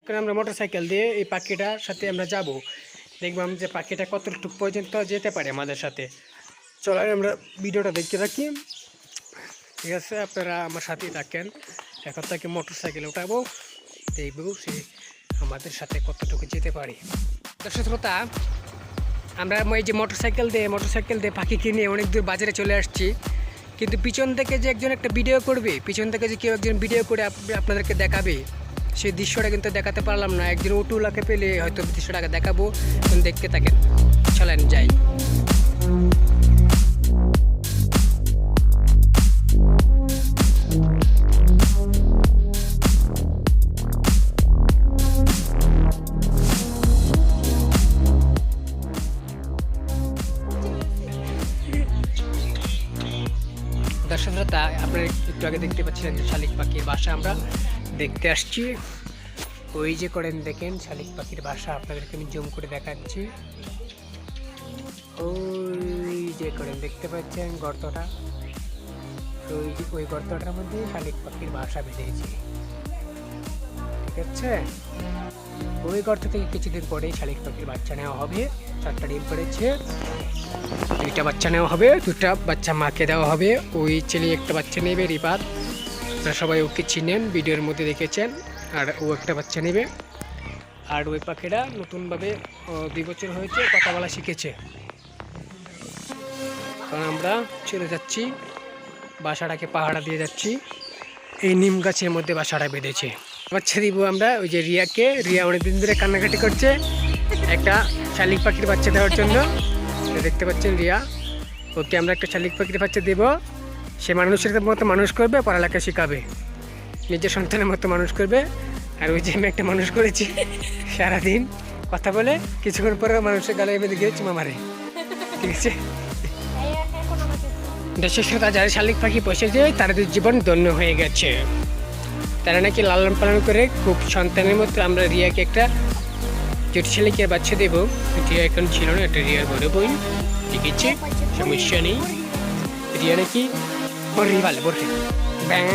কারণ আমরা মোটরসাইকেল দিয়ে এই পাখিটার সাথে আমরা যাব, দেখলাম যে পাখিটা কতটুকু পর্যন্ত যেতে পারে আমাদের সাথে। চলো আমরা ভিডিওটা দেখতে থাকি, ঠিক আছে? আপনারা আমার সাথেই থাকেন। এখন তাকে মোটরসাইকেলে উঠাবো, দেখবো সে আমাদের সাথে কতটুকু যেতে পারে। দর্শক শ্রোতা, আমরা এই যে মোটরসাইকেল দিয়ে পাখিকে নিয়ে অনেক দূর বাজারে চলে আসছি, কিন্তু পিছন থেকে যে একজন একটা ভিডিও করবে, পিছন থেকে যে কেউ একজন ভিডিও করে আপনাদেরকে দেখাবে, সেই দৃশ্যটা কিন্তু দেখাতে পারলাম না। একজন অটুলাকে পেলে হয়তো দৃশ্যটাকে দেখাবো, দেখতে থাকেন। চলেন যাই। দর্শক শ্রোতা, আপনারা একটু আগে দেখতে পাচ্ছিলেন যে শালিক পাখির বাসা আমরা দেখতে আসছি। ওই যে করেন দেখেন শালিক পাখির বাসা, আপনাদেরকে আমি জুম করে দেখাচ্ছি। ওই যে করেন দেখতে পাচ্ছেন গর্তটা, ওই গর্তটার মধ্যে শালিক পাখির বাসা বেঁধেছে, ঠিক আছে? ওই গর্ত থেকে কিছুদিন পরেই শালিক পাখির বাচ্চা নেওয়া হবে। 4টা ডিম পড়েছে, 2টা বাচ্চা নেওয়া হবে, 2টা বাচ্চা মাকে দেওয়া হবে। ওই ছেলে একটা বাচ্চা নেবে, রিপাত, আপনারা সবাই ওকে চিনেন, ভিডিওর মধ্যে দেখেছেন। আর ও একটা বাচ্চা নেবে। আর ওই পাখিটা নতুনভাবে 2 বছর হয়েছে, কথা বলা শিখেছে। কারণ আমরা চলে যাচ্ছি, বাসাটাকে পাহাড়া দিয়ে যাচ্ছি, এই নিম গাছের মধ্যে বাসাটা বেঁধেছে। বাচ্চা দিব আমরা ওই যে রিয়াকে। রিয়া অনেকদিন ধরে কান্নাকাটি করছে একটা শালিক পাখির বাচ্চা দেওয়ার জন্য। দেখতে পাচ্ছেন রিয়া, ওকে আমরা একটা শালিক পাখির বাচ্চা দেব। সে মানুষের মতো মানুষ করবে, পড়ালেখা শেখাবে, নিজের সন্তানের মতো মানুষ করবে। আর ওই যে আমি একটা মানুষ করেছি, সারাদিন কথা বলে কিছুক্ষণ পরে মানুষের গালে এমনি গিয়ে চুমা মারে, ঠিক আছে? দেশের সাথে যারা শালিক পাখি পোষেছে তাদের জীবন ধন্য হয়ে গেছে। তারা নাকি লালন পালন করে খুব সন্তানের মতো। আমরা রিয়াকে একটা ছোট ছেলেকে বাচ্চা দেবো। রিয়া এখন ছিল না, একটা রিয়ার বড় বই, ঠিক আছে? সমস্যা নেই। রিয়া নাকি রিভাল বলছে ব্যাং